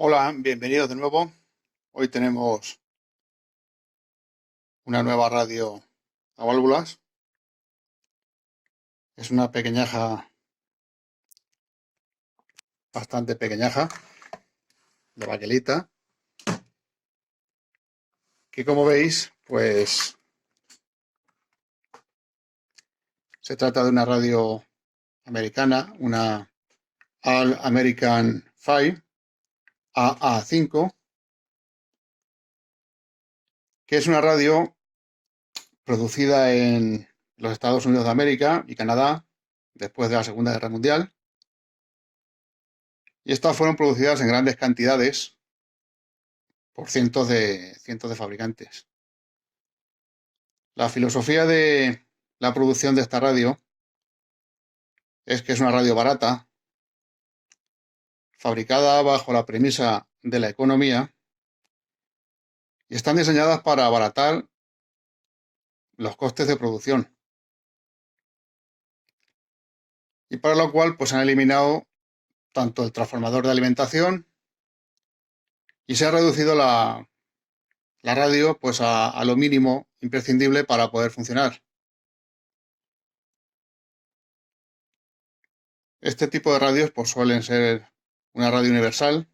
Hola, bienvenidos de nuevo. Hoy tenemos una nueva radio a válvulas. Es una pequeñaja, bastante pequeñaja, de baquelita, que como veis, pues se trata de una radio americana, una All American 5 AA5, que es una radio producida en los Estados Unidos de América y Canadá después de la Segunda Guerra Mundial. Y estas fueron producidas en grandes cantidades por cientos de fabricantes. La filosofía de la producción de esta radio es que es una radio barata, fabricada bajo la premisa de la economía y están diseñadas para abaratar los costes de producción, y para lo cual pues han eliminado tanto el transformador de alimentación y se ha reducido la radio pues a lo mínimo imprescindible para poder funcionar. Este tipo de radios pues suelen ser una radio universal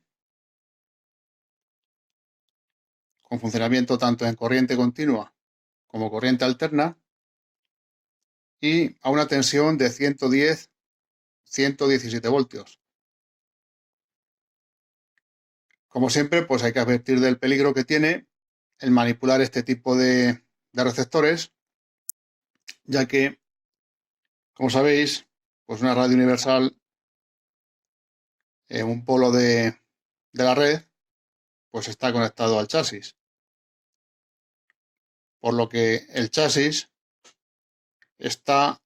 con funcionamiento tanto en corriente continua como corriente alterna y a una tensión de 117 voltios. Como siempre, pues hay que advertir del peligro que tiene el manipular este tipo de receptores, ya que, como sabéis, pues una radio universal en un polo de la red, pues está conectado al chasis, por lo que el chasis está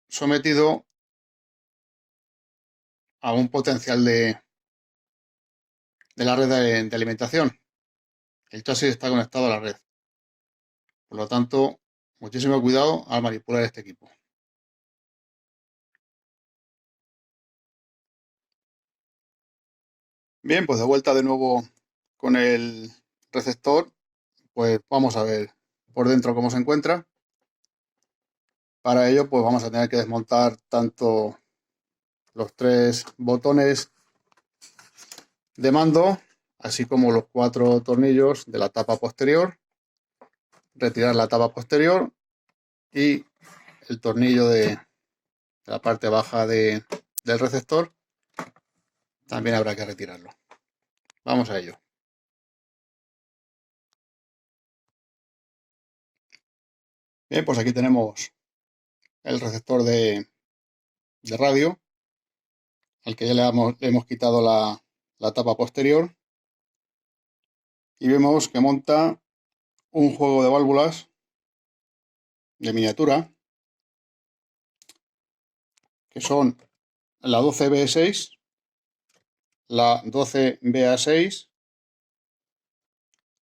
sometido a un potencial de la red de alimentación. El chasis está conectado a la red. Por lo tanto, muchísimo cuidado al manipular este equipo. Bien, pues de vuelta de nuevo con el receptor, pues vamos a ver por dentro cómo se encuentra. Para ello, pues vamos a tener que desmontar tanto los 3 botones de mando, así como los 4 tornillos de la tapa posterior, retirar la tapa posterior y el tornillo de la parte baja del receptor también habrá que retirarlo. Vamos a ello. Bien, pues aquí tenemos el receptor de radio, al que ya le hemos quitado la tapa posterior, y vemos que monta un juego de válvulas de miniatura, que son la 12B6, la 12BA6,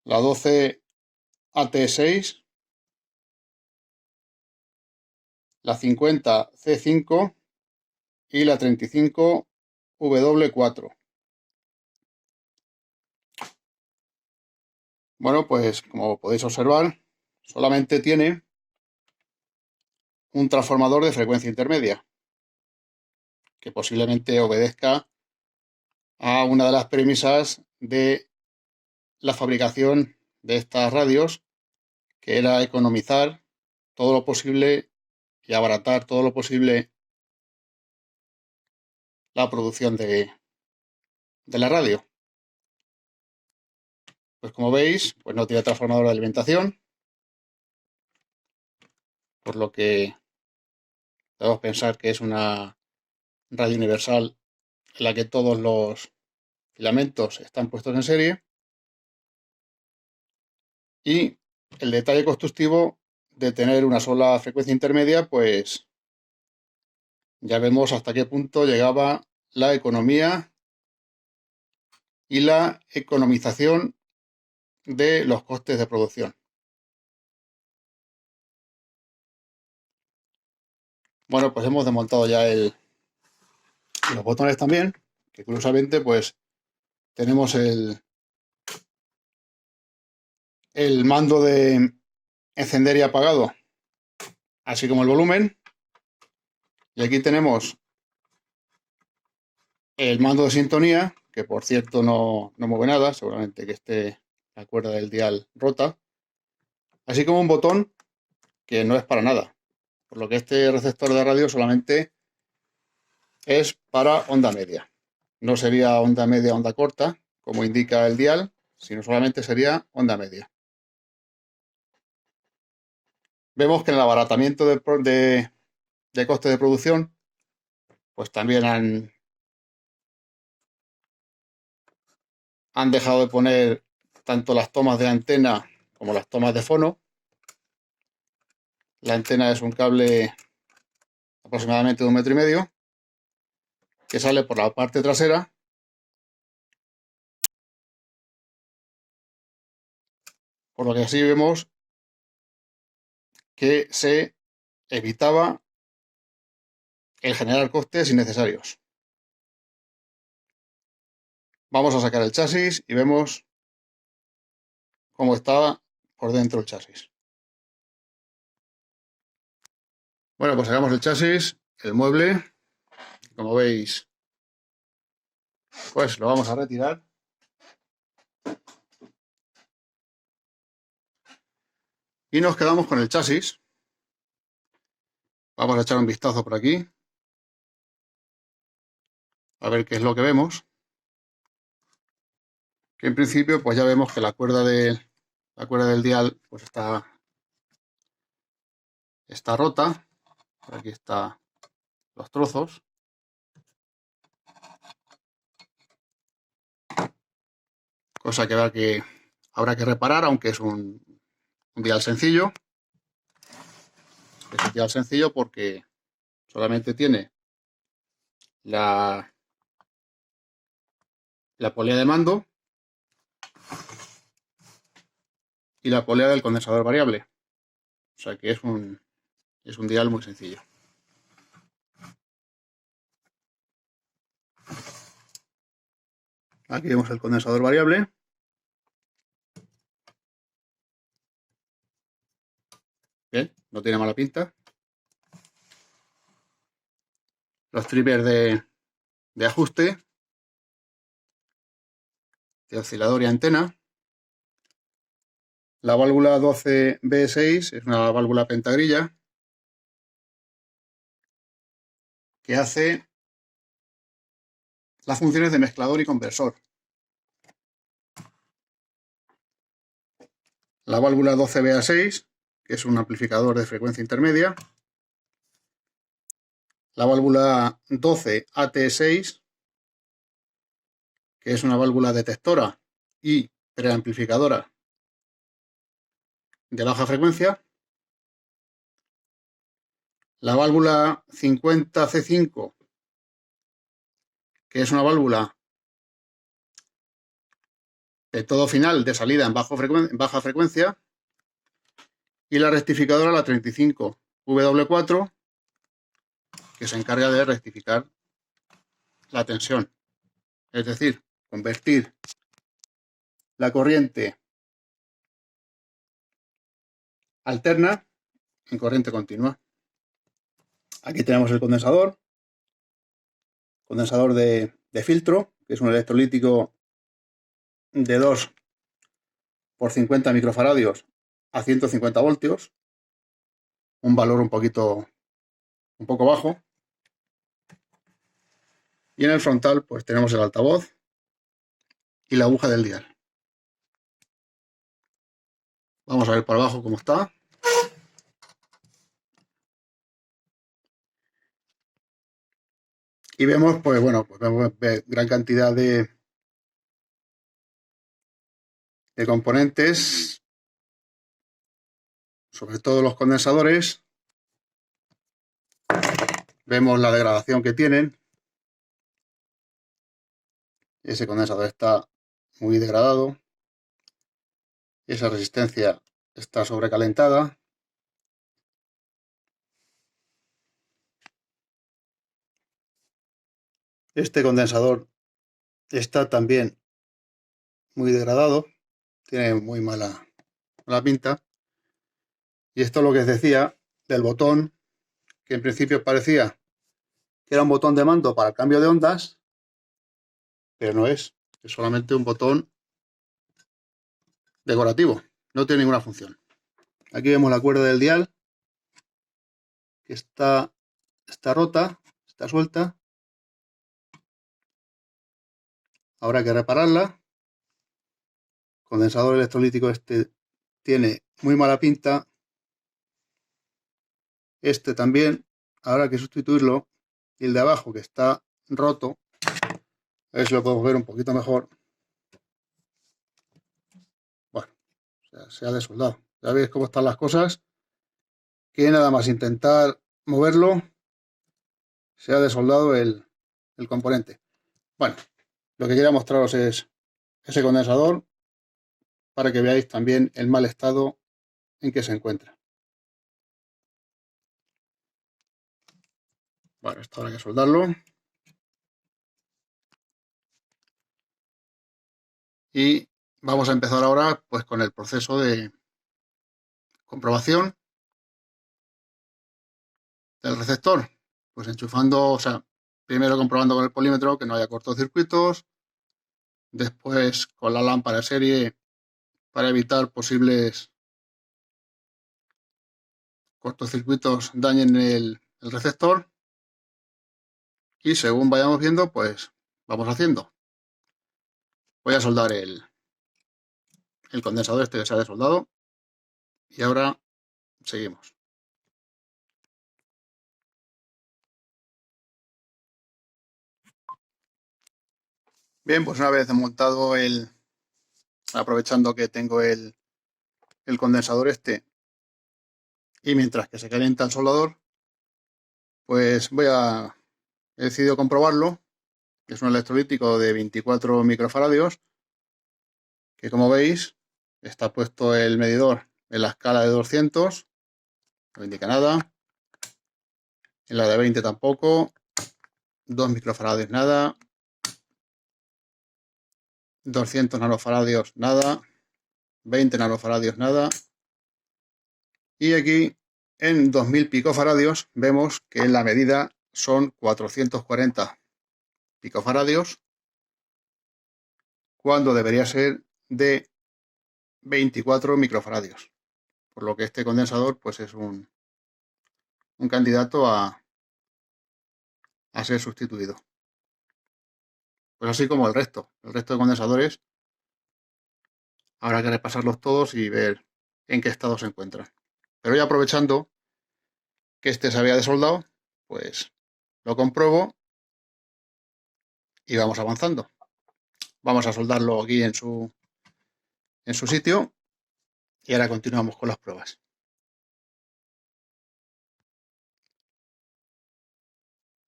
la 12AT6, la 50C5 y la 35W4. Bueno, pues como podéis observar, solamente tiene un transformador de frecuencia intermedia, que posiblemente obedezca a una de las premisas de la fabricación de estas radios, que era economizar todo lo posible y abaratar todo lo posible la producción de la radio. Pues como veis, pues no tiene transformador de alimentación, por lo que debemos pensar que es una radio universal en la que todos los filamentos están puestos en serie. Y el detalle constructivo de tener una sola frecuencia intermedia, pues ya vemos hasta qué punto llegaba la economía y la economización de los costes de producción. Bueno, pues hemos desmontado ya los botones también, que curiosamente pues tenemos el mando de encender y apagado, así como el volumen. Y aquí tenemos el mando de sintonía, que por cierto no mueve nada, seguramente que esté la cuerda del dial rota. Así como un botón que no es para nada, por lo que este receptor de radio solamente es para onda media. No sería onda media, onda corta, como indica el dial, sino solamente sería onda media. Vemos que en el abaratamiento de coste de producción, pues también han dejado de poner tanto las tomas de antena como las tomas de fono. La antena es un cable aproximadamente de 1,5 metros que sale por la parte trasera, por lo que así vemos que se evitaba el generar costes innecesarios. Vamos a sacar el chasis y vemos cómo está por dentro el chasis. Bueno, pues sacamos el chasis, el mueble, como veis, pues lo vamos a retirar. Y nos quedamos con el chasis. Vamos a echar un vistazo por aquí, a ver qué es lo que vemos. Que en principio, pues ya vemos que la cuerda del dial pues está rota. Por aquí están los trozos. Cosa que habrá que reparar, aunque es un dial sencillo. Es un dial sencillo porque solamente tiene la polea de mando y la polea del condensador variable. O sea que es un dial muy sencillo. Aquí vemos el condensador variable. Bien, no tiene mala pinta. Los triggers de ajuste, de oscilador y antena. La válvula 12B6 es una válvula pentagrilla que hace las funciones de mezclador y conversor. La válvula 12BA6, que es un amplificador de frecuencia intermedia. La válvula 12AT6, que es una válvula detectora y preamplificadora de baja frecuencia. La válvula 50C5, que es una válvula de todo final de salida en baja frecuencia. Y la rectificadora, la 35W4, que se encarga de rectificar la tensión. Es decir, convertir la corriente alterna en corriente continua. Aquí tenemos el condensador de filtro, que es un electrolítico de 2 por 50 microfaradios a 150 voltios, un valor un poco bajo. Y en el frontal pues tenemos el altavoz y la aguja del dial. Vamos a ver por abajo cómo está. Y vemos, pues bueno, pues vemos gran cantidad de componentes, sobre todo los condensadores. Vemos la degradación que tienen. Ese condensador está muy degradado. Esa resistencia está sobrecalentada. Este condensador está también muy degradado, tiene muy mala pinta. Y esto es lo que os decía del botón, que en principio parecía que era un botón de mando para el cambio de ondas, pero no es solamente un botón decorativo, no tiene ninguna función. Aquí vemos la cuerda del dial, que está rota, está suelta. Habrá que repararla. El condensador electrolítico este tiene muy mala pinta. Este también habrá que sustituirlo. Y el de abajo, que está roto, a ver si lo podemos ver un poquito mejor. Bueno, o sea, se ha desoldado. Ya veis cómo están las cosas, que nada más intentar moverlo, se ha desoldado el componente. Bueno, lo que quería mostraros es ese condensador para que veáis también el mal estado en que se encuentra. Bueno, esto habrá que soldarlo. Y vamos a empezar ahora pues con el proceso de comprobación del receptor. Pues enchufando, o sea, primero comprobando con el polímetro que no haya cortocircuitos, después con la lámpara de serie para evitar posibles cortocircuitos dañen el receptor, y según vayamos viendo pues vamos haciendo. Voy a soldar el condensador este que se ha desoldado y ahora seguimos. Bien, pues una vez desmontado aprovechando que tengo el condensador este y mientras que se calienta el soldador, pues he decidido comprobarlo. Es un electrolítico de 24 microfaradios que, como veis, está puesto el medidor en la escala de 200, no indica nada. En la de 20 tampoco, 2 microfaradios nada, 200 nanofaradios nada, 20 nanofaradios nada, y aquí en 2000 picofaradios vemos que en la medida son 440 picofaradios cuando debería ser de 24 microfaradios, por lo que este condensador pues es un candidato a ser sustituido. Pues así como el resto de condensadores, habrá que repasarlos todos y ver en qué estado se encuentran. Pero ya aprovechando que este se había desoldado, pues lo compruebo y vamos avanzando. Vamos a soldarlo aquí en su sitio y ahora continuamos con las pruebas.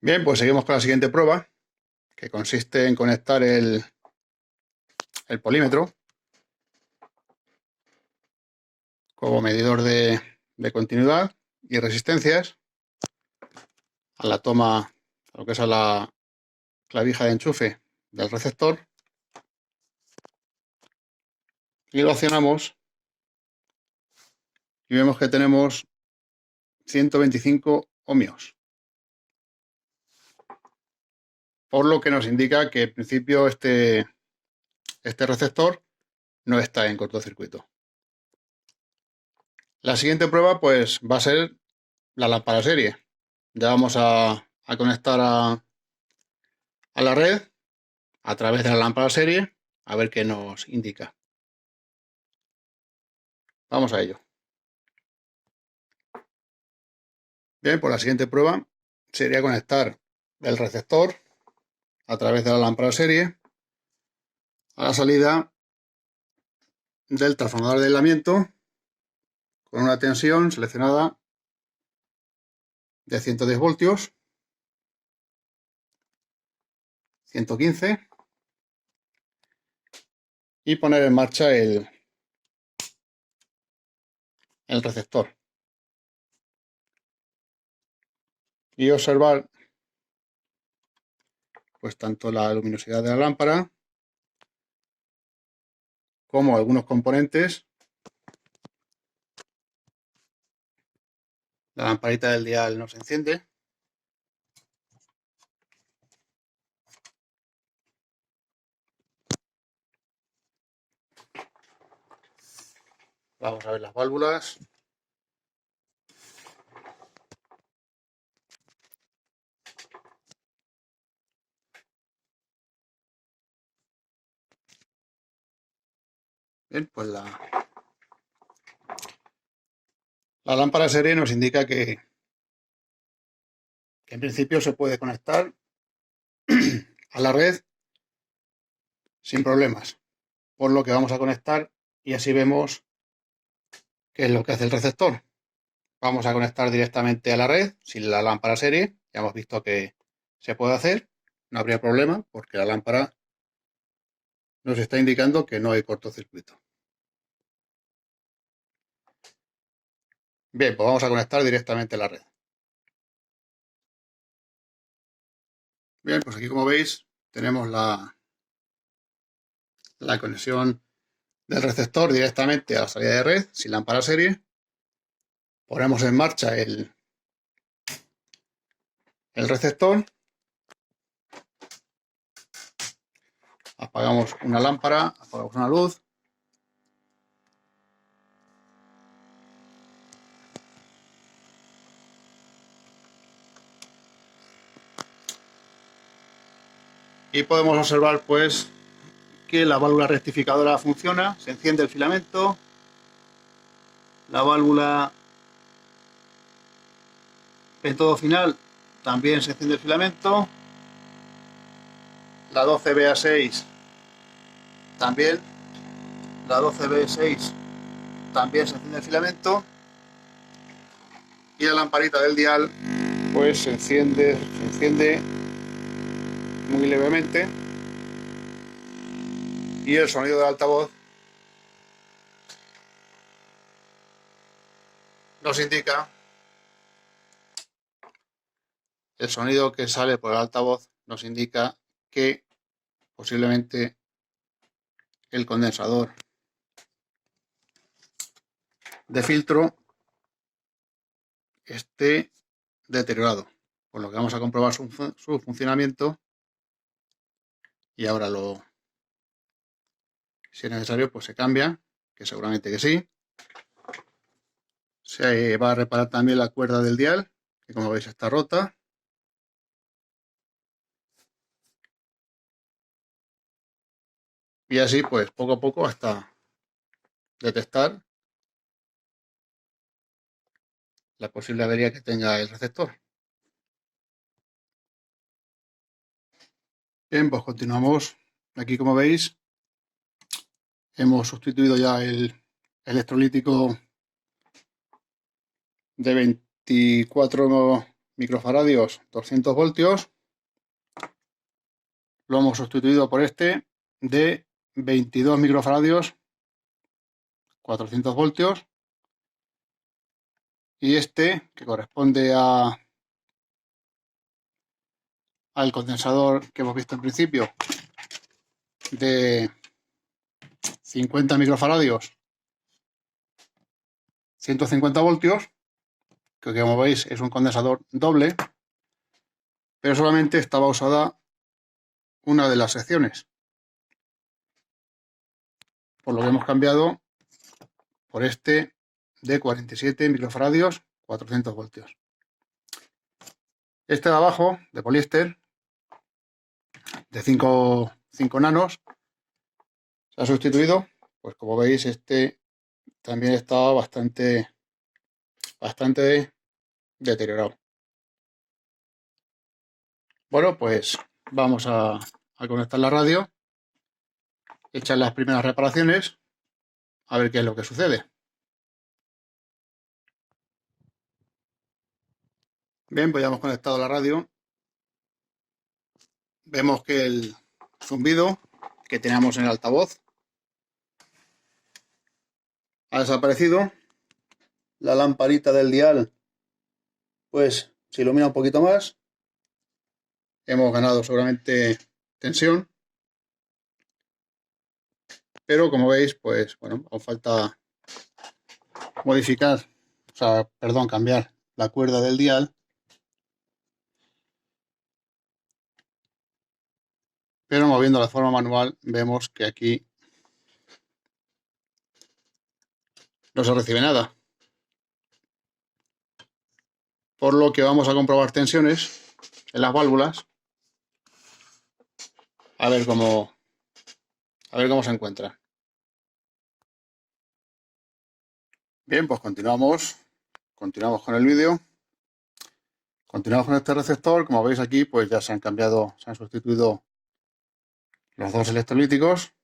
Bien, pues seguimos con la siguiente prueba, que consiste en conectar el polímetro como medidor de continuidad y resistencias a la toma, a lo que es a la clavija de enchufe del receptor, y lo accionamos y vemos que tenemos 125 ohmios, por lo que nos indica que en principio este receptor no está en cortocircuito. La siguiente prueba pues va a ser la lámpara serie. Ya vamos a conectar a la red a través de la lámpara serie a ver qué nos indica. Vamos a ello. Bien, pues la siguiente prueba sería conectar el receptor a través de la lámpara serie a la salida del transformador de aislamiento con una tensión seleccionada de 110 voltios, 115, y poner en marcha el receptor y observar pues tanto la luminosidad de la lámpara cómo algunos componentes, la lamparita del dial no se enciende. Vamos a ver las válvulas. Bien, pues la lámpara serie nos indica que en principio se puede conectar a la red sin problemas, por lo que vamos a conectar y así vemos qué es lo que hace el receptor. Vamos a conectar directamente a la red sin la lámpara serie. Ya hemos visto que se puede hacer, no habría problema porque la lámpara nos está indicando que no hay cortocircuito. Bien, pues vamos a conectar directamente a la red. Bien, pues aquí como veis tenemos la conexión del receptor directamente a la salida de red sin lámpara serie. Ponemos en marcha el receptor. Apagamos una lámpara, apagamos una luz. Y podemos observar pues que la válvula rectificadora funciona, se enciende el filamento, la válvula en todo final también se enciende el filamento, la 12BA6 también, la 12B6 también se enciende el filamento y la lamparita del dial pues se enciende muy levemente y el sonido del altavoz nos indica, el sonido que sale por el altavoz nos indica que posiblemente el condensador de filtro esté deteriorado, por lo que vamos a comprobar su funcionamiento y ahora si es necesario pues se cambia, que seguramente que sí. Se va a reparar también la cuerda del dial, que como veis está rota. Y así pues poco a poco hasta detectar la posible avería que tenga el receptor. Bien, pues continuamos. Aquí como veis hemos sustituido ya el electrolítico de 24 microfaradios 200 voltios. Lo hemos sustituido por este de 22 microfaradios 400 voltios y este que corresponde al condensador que hemos visto en principio de 50 microfaradios 150 voltios, que como veis es un condensador doble, pero solamente estaba usada una de las secciones, por lo que hemos cambiado por este de 47 microfaradios 400 voltios. Este de abajo, de poliéster, de 5 nanos, se ha sustituido, pues como veis este también estaba bastante deteriorado. Bueno, pues vamos a conectar la radio, echar las primeras reparaciones, a ver qué es lo que sucede. Bien, pues ya hemos conectado la radio. Vemos que el zumbido que teníamos en el altavoz ha desaparecido. La lamparita del dial pues se ilumina un poquito más. Hemos ganado seguramente tensión. pero como veis, pues bueno, aún falta modificar, o sea, perdón, cambiar la cuerda del dial, pero moviendo de forma manual vemos que aquí no se recibe nada, por lo que vamos a comprobar tensiones en las válvulas a ver cómo se encuentra. Bien, pues continuamos con el vídeo. Continuamos con este receptor. Como veis aquí, pues ya se han sustituido los dos electrolíticos.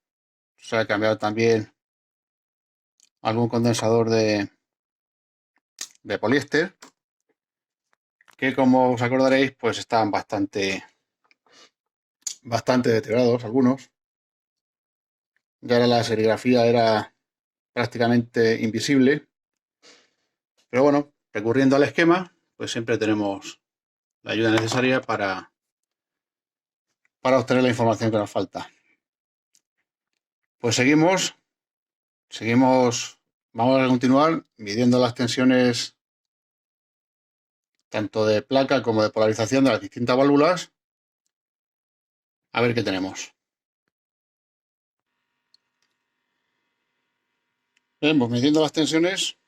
Se ha cambiado también algún condensador de poliéster, que como os acordaréis, pues están bastante deteriorados algunos. Ya ahora la serigrafía era prácticamente invisible. Pero bueno, recurriendo al esquema, pues siempre tenemos la ayuda necesaria para obtener la información que nos falta. Pues seguimos, vamos a continuar midiendo las tensiones tanto de placa como de polarización de las distintas válvulas. A ver qué tenemos. Bien, pues midiendo las tensiones.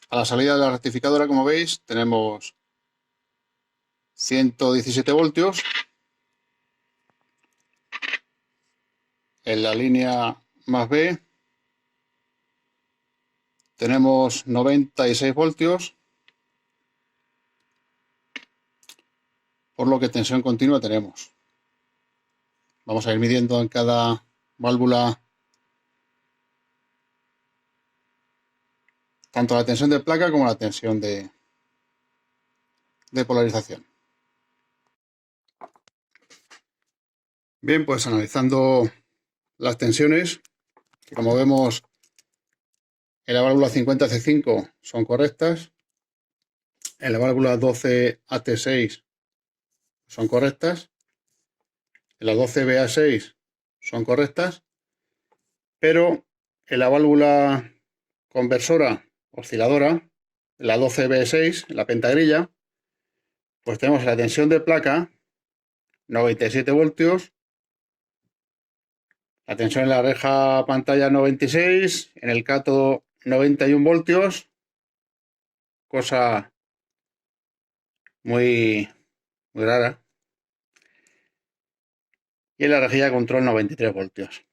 A la salida de la rectificadora, como veis, tenemos 117 voltios. En la línea más B tenemos 96 voltios, por lo que tensión continua tenemos. Vamos a ir midiendo en cada válvula tanto la tensión de placa como la tensión de polarización. Bien, pues analizando las tensiones, que como vemos en la válvula 50C5 son correctas, en la válvula 12AT6 son correctas, en la 12BA6 son correctas, pero en la válvula conversora osciladora, la 12B6, la pentagrilla, pues tenemos la tensión de placa 97 voltios, la tensión en la reja pantalla 96, en el cátodo 91 voltios, cosa muy rara, y en la rejilla control 93 voltios.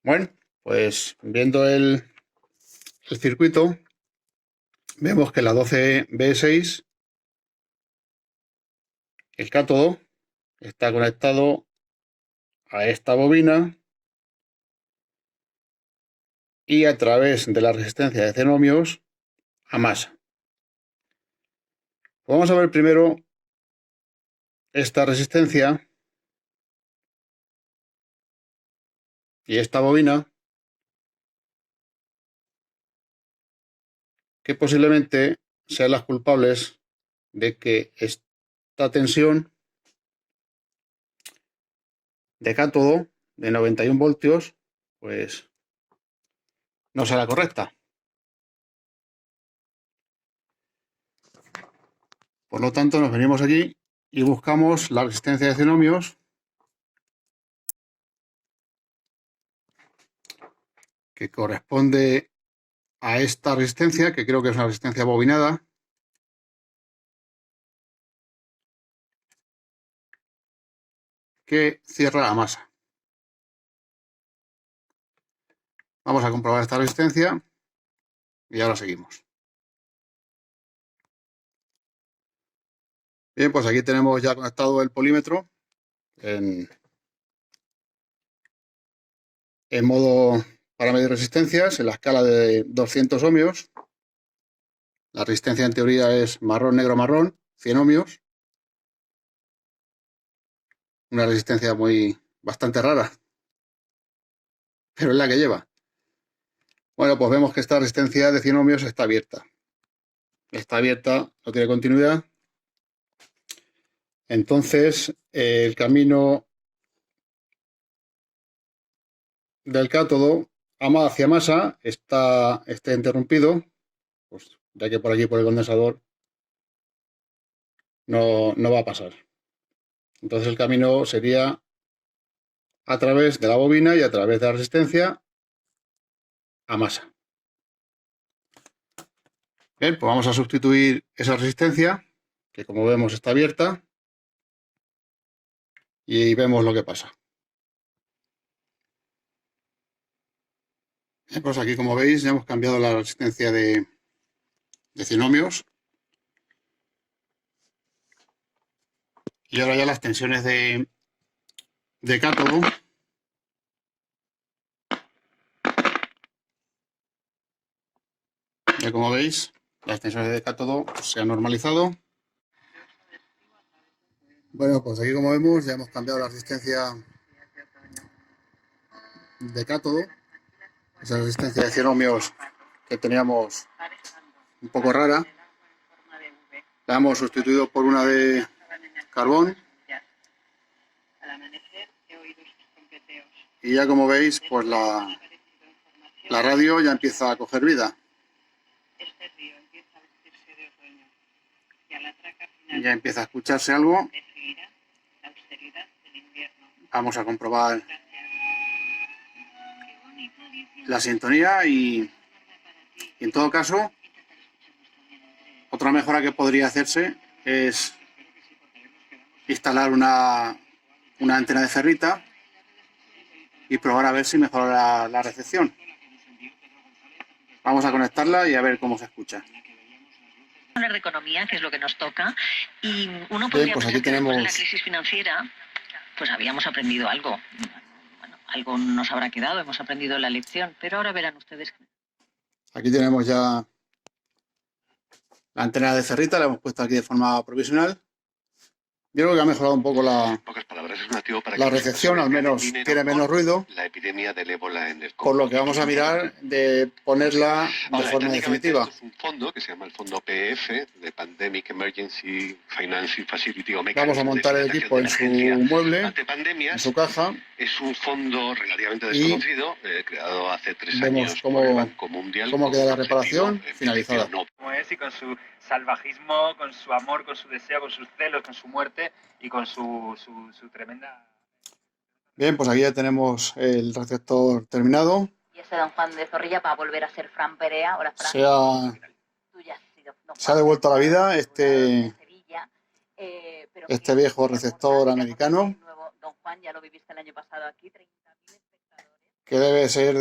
Bueno, pues viendo el circuito, vemos que la 12B6, el cátodo, está conectado a esta bobina y a través de la resistencia de 100 ohmios a masa. Vamos a ver primero esta resistencia y esta bobina, que posiblemente sean las culpables de que esta tensión de cátodo de 91 voltios pues no sea la correcta. Por lo tanto, nos venimos aquí y buscamos la resistencia de 100 ohmios, que corresponde a esta resistencia, que creo que es una resistencia bobinada, que cierra a masa. Vamos a comprobar esta resistencia y ahora seguimos. Bien, pues aquí tenemos ya conectado el polímetro en modo para medir resistencias, en la escala de 200 ohmios. La resistencia en teoría es marrón, negro, marrón, 100 ohmios. Una resistencia bastante rara, pero es la que lleva. Bueno, pues vemos que esta resistencia de 100 ohmios está abierta. está abierta, no tiene continuidad. Entonces, el camino del cátodo hacia masa está interrumpido, pues, ya que por aquí, por el condensador, no va a pasar. Entonces el camino sería a través de la bobina y a través de la resistencia a masa. Bien, pues vamos a sustituir esa resistencia, que como vemos está abierta, y vemos lo que pasa. Bien, pues aquí, como veis, ya hemos cambiado la resistencia de 100 ohmios. Y ahora ya las tensiones de cátodo ya, como veis, las tensiones de cátodo se han normalizado. Bueno, pues aquí, como vemos, ya hemos cambiado la resistencia de cátodo, esa resistencia de 100 ohmios que teníamos un poco rara, la hemos sustituido por una de carbón. Y ya, como veis, pues la radio ya empieza a coger vida. Ya empieza a escucharse algo. Vamos a comprobar la sintonía y en todo caso, otra mejora que podría hacerse es instalar una antena de ferrita y probar a ver si mejora la recepción. Vamos a conectarla y a ver cómo se escucha. Hablar de economía, que es lo que nos toca, y uno Bien, podría pues pensar aquí que después de la tenemos crisis financiera, pues habíamos aprendido algo. Bueno, algo nos habrá quedado, hemos aprendido la lección, pero ahora verán ustedes. Aquí tenemos ya la antena de ferrita, la hemos puesto aquí de forma provisional. Yo creo que ha mejorado un poco la recepción, al menos tiene menos ruido, la epidemia del ébola en el Congo. por lo que vamos a mirar de ponerla de forma definitiva. Esto es un fondo que se llama el fondo PF, de Pandemic Emergency Financing Facility o Vamos a montar el equipo en su mueble, ante pandemias, en su caja. Es un fondo relativamente desconocido, creado hace 3 vemos años por el Banco Mundial. cómo queda la reparación finalizada. Como es, y con su salvajismo, con su amor, con su deseo, con sus celos, con su muerte y con su tremenda... Bien, pues aquí ya tenemos el receptor terminado. Y ese don Juan de Zorrilla va a volver a ser Fran Perea. Ahora, Fran, se ha devuelto a la vida este viejo receptor americano, don Juan, ya lo viviste el año pasado aquí, 30.000 espectadores, que debe ser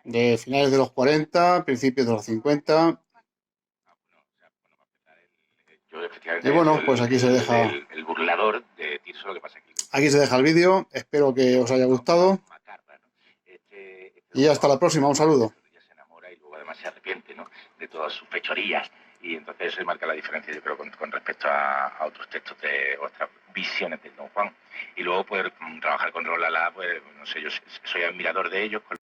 de finales de los 40, principios de los 50. Y bueno, pues aquí se deja el burlador de Tirso, lo que pasa aquí. Aquí se deja el vídeo, espero que os haya gustado y hasta la próxima, un saludo. Se enamora y luego además se arrepiente, ¿no?, de todas sus fechorías, y entonces eso marca la diferencia, yo creo, con respecto a otros textos de otras visiones de Don Juan. Y luego poder trabajar con Rolala, pues no sé, yo soy admirador de ellos.